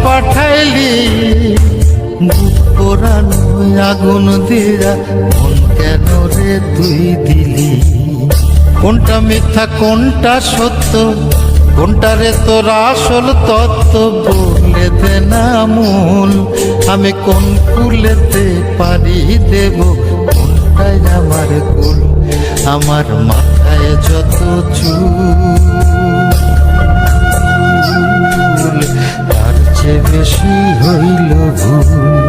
পাঠাইলি বুক পোড়ানো আগুন দিয়া মন কেন রে তুই দিলি? কোনটা মিথ্যা কোনটা সত্য, কোনটা রে তোর আসল তত্ত্ব বলে দে না মূল। আমি কোন কুলেতে পারি দেব, কোনটাই আমার কুল? আমার মাথায় যত চুল তার চেয়ে বেশি হইল ভুল।